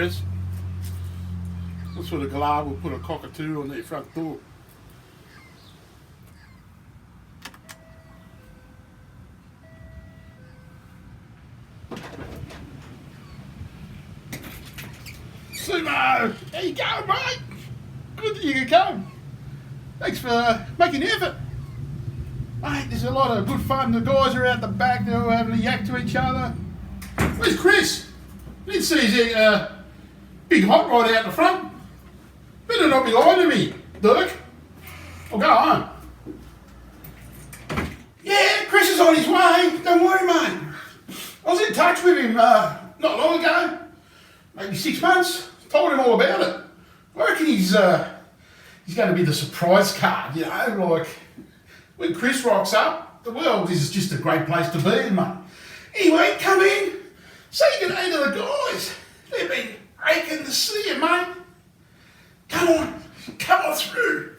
Chris. What sort of glove will put a cockatoo on their front door? Sumo! How you going, mate? Good that you could come. Thanks for making the effort. Mate, there's a lot of good fun. The guys are out the back, they're all having a yak to each other. Where's Chris? Didn't see his big hot rod out the front. Better not be lying to me, Dirk. I'll go home. Yeah, Chris is on his way. Don't worry, mate. I was in touch with him not long ago, maybe 6 months. Told him all about it. I reckon he's going to be the surprise card, you know, like when Chris rocks up, the world is just a great place to be in, mate. Anyway, come in, say good day to the guys. They've been aching to see you, mate. Come on through.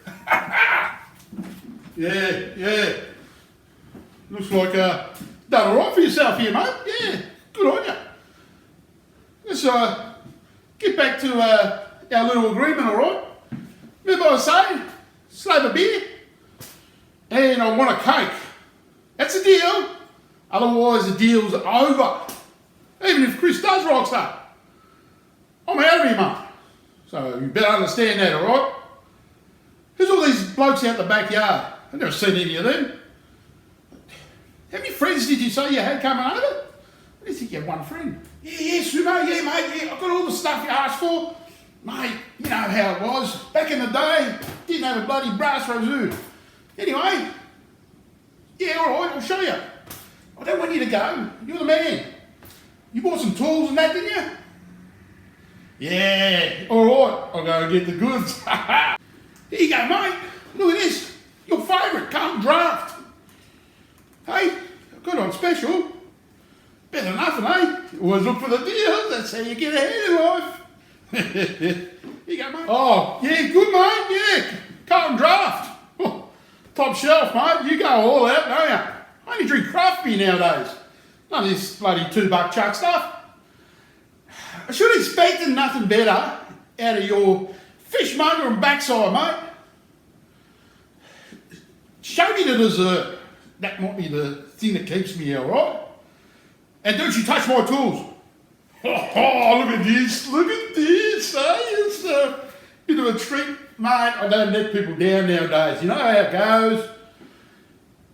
Yeah. Looks like done all right for yourself here, mate. Yeah, good on you. Let's get back to our little agreement, all right? Remember I was saying, slab a beer, and I want a cake. That's a deal. Otherwise, the deal's over. Even if Chris does rock up, I'm out of here, mate. So you better understand that, all right? Who's all these blokes out the backyard? I've never seen any of them. How many friends did you say you had coming over? I didn't think you had one friend. Yeah, Sumo, yeah, mate, yeah. I've got all the stuff you asked for. Mate, you know how it was. Back in the day, didn't have a bloody brass razoo. Anyway, yeah, all right, I'll show you. I don't want you to go. You're the man. You bought some tools and that, didn't you? Yeah, all right, I'll go and get the goods. Here you go, mate. Look at this. Your favourite Carlton draft. Hey, I've got on special. Better than nothing, eh? You always look for the deals. That's how you get ahead in life. Here you go, mate. Oh, yeah, good, mate. Yeah, Carlton draft. Oh, top shelf, mate. You go all out, don't you? I only drink craft beer nowadays. None of this bloody $2 chuck stuff. I should have expected nothing better out of your fishmonger and backside, mate. Show me the dessert. That might be the thing that keeps me here, all right? And don't you touch my tools. Oh, look at this. Look at this. Eh? It's a bit of a treat, mate. I don't let people down nowadays. You know how it goes.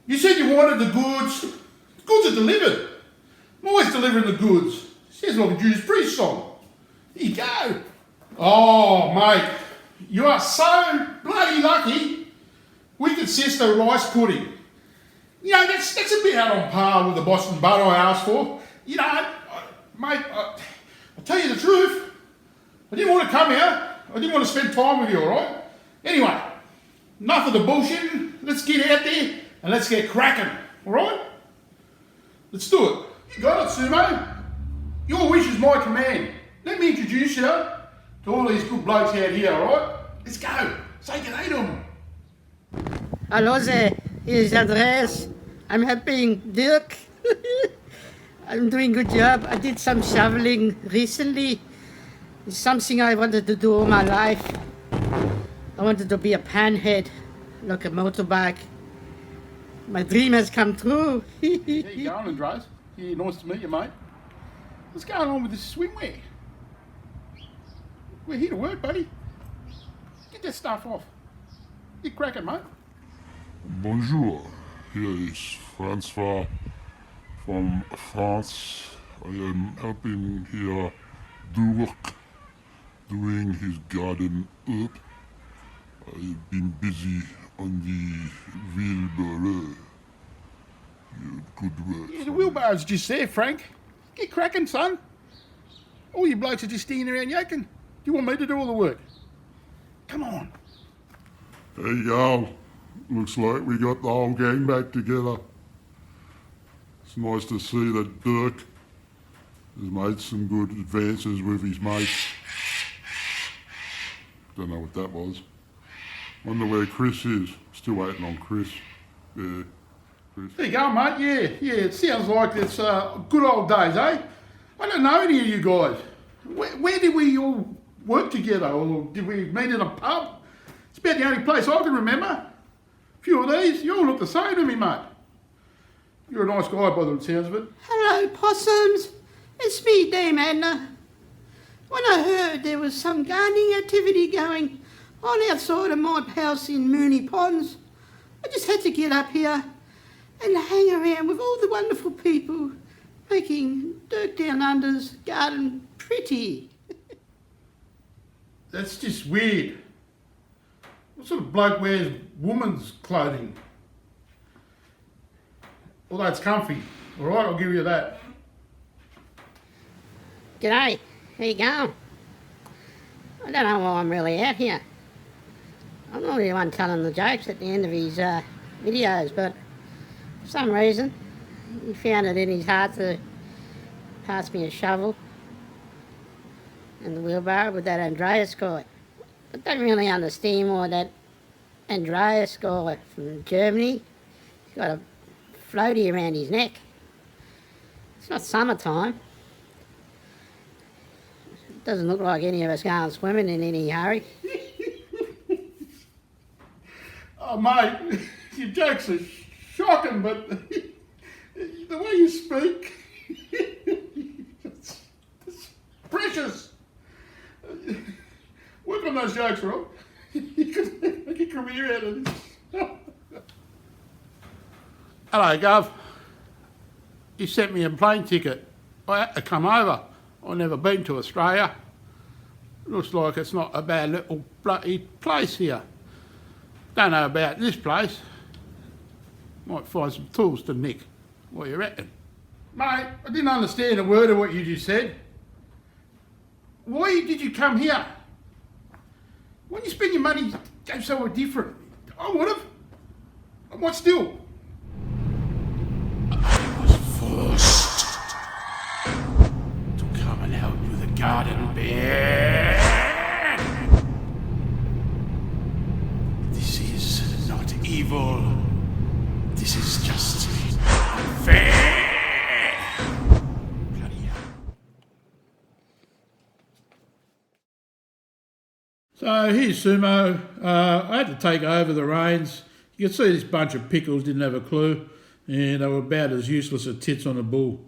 You said you wanted the goods. The goods are delivered. I'm always delivering the goods. Sounds like a Judas Priest song. Here you go. Oh, mate. You are so bloody lucky we could sister rice pudding. You know, that's a bit out on par with the Boston butter I asked for. You know, mate, I'll tell you the truth. I didn't want to come here. I didn't want to spend time with you, all right? Anyway, enough of the bullshitting. Let's get out there and let's get cracking, all right? Let's do it. You got it, Sumo. Your wish is my command. Let me introduce you to all these good blokes out here, all right? Let's go. Say good day to them. Hello there. Here's Andreas. I'm helping Dirk. I'm doing a good job. I did some shoveling recently. It's something I wanted to do all my life. I wanted to be a panhead, like a motorbike. My dream has come true. How you going, Andreas? Yeah, nice to meet you, mate. What's going on with this swimwear? We're here to work, buddy. Get that stuff off. Get cracking, mate. Bonjour, here is Francois from France. I am helping here Dirk doing his garden up. I've been busy on the wheelbarrow. Good work. Yeah, the wheelbarrow's just there, Frank. Get cracking, son. All you blokes are just standing around yakking. Do you want me to do all the work? Come on. Hey, y'all. Looks like we got the whole gang back together. It's nice to see that Dirk has made some good advances with his mates. Don't know what that was. Wonder where Chris is. Still waiting on Chris. Yeah, Chris. There you go, mate. Yeah. It sounds like it's good old days, eh? I don't know any of you guys. Where did we all work together, or did we meet in a pub? It's about the only place I can remember. A few of these, you all look the same to me, mate. You're a nice guy by the sounds of it. Hello, possums. It's me, Dame Edna. When I heard there was some gardening activity going on outside of my house in Mooney Ponds, I just had to get up here and hang around with all the wonderful people making Dirk DownUnder's garden pretty. That's just weird. What sort of bloke wears woman's clothing? Although it's comfy. All right, I'll give you that. G'day, how you going? I don't know why I'm really out here. I'm not the one telling the jokes at the end of his videos, but for some reason he found it in his heart to pass me a shovel and the wheelbarrow with that Andreas guy. I don't really understand why that Andreas guy from Germany, he's got a floaty around his neck. It's not summertime. It doesn't look like any of us going swimming in any hurry. Oh, mate, your jokes are shocking, but the way you speak, it's precious. Work on those jokes, Rob. You could make a career out of this. Hello, Gov. You sent me a plane ticket. I had to come over. I've never been to Australia. Looks like it's not a bad little bloody place here. Don't know about this place. Might find some tools to nick. What do you reckon? Mate, I didn't understand a word of what you just said. Why did you come here? Why don't you spend your money go somewhere different? I would have. What still? I was forced to come and help with the garden bear. This is not evil. This is just unfair. Bloody hell. So here's Sumo. I had to take over the reins. You can see this bunch of pickles didn't have a clue, and they were about as useless as tits on a bull.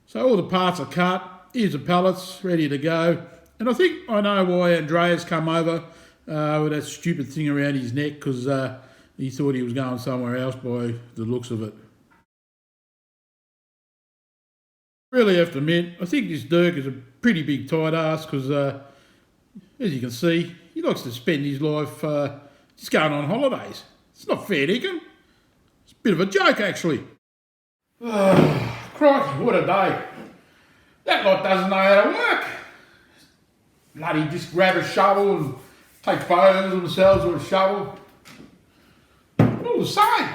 So all the parts are cut. Here's the pallets ready to go. And I think I know why Andreas come over with that stupid thing around his neck, because he thought he was going somewhere else by the looks of it. Really have to admit, I think this Dirk is a pretty big tight ass, because as you can see, he likes to spend his life just going on holidays. It's not fair, Deacon. It's a bit of a joke, actually. Crikey, what a day. That lot doesn't know how to work. Bloody just grab a shovel and take photos of themselves with a shovel. All the same.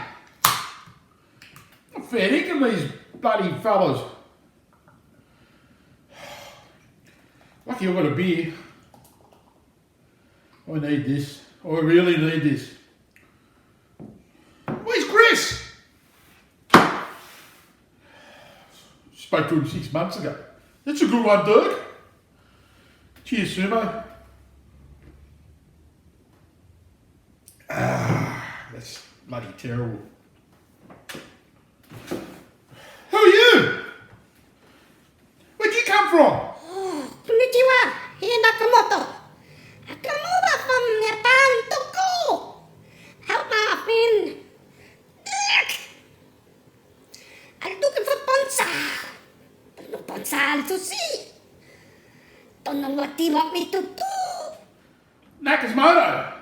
Not fair, Deacon, these bloody fellas. Lucky I've got a beer. I need this. I really need this. Where's Chris? Spoke to him 6 months ago. That's a good one, Dirk. Cheers, Sumo. That's bloody terrible. Who are you? Where'd you come from? Konnichiwa, here Nakamoto. I come over from Japan to go help my friend Dirk. I'm looking for bonsai. Don't know bonsai to see. Don't know what they want me to do. Nakasmoto.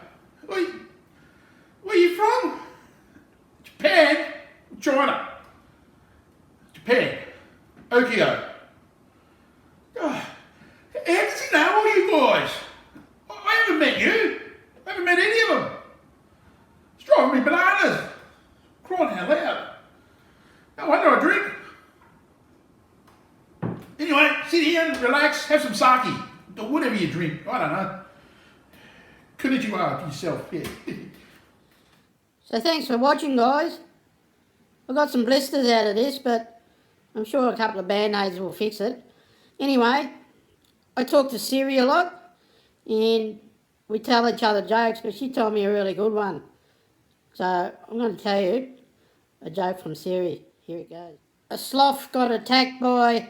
Where you from? Japan? China? Japan. Okio. How does he know all you guys? I haven't met you. I haven't met any of them. It's driving me bananas. Crying out loud. No wonder I drink. Anyway, sit here and relax, have some sake. Or whatever you drink. I don't know. Konnichiwa yourself, yeah. So thanks for watching, guys. I got some blisters out of this, but I'm sure a couple of Band-Aids will fix it. Anyway, I talk to Siri a lot, and we tell each other jokes, but she told me a really good one. So I'm going to tell you a joke from Siri. Here it goes. A sloth got attacked by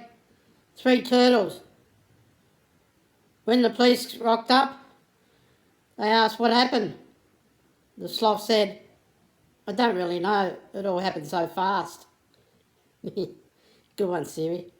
3 turtles. When the police rocked up, they asked what happened. The sloth said, I don't really know. It all happened so fast. Good one, Siri.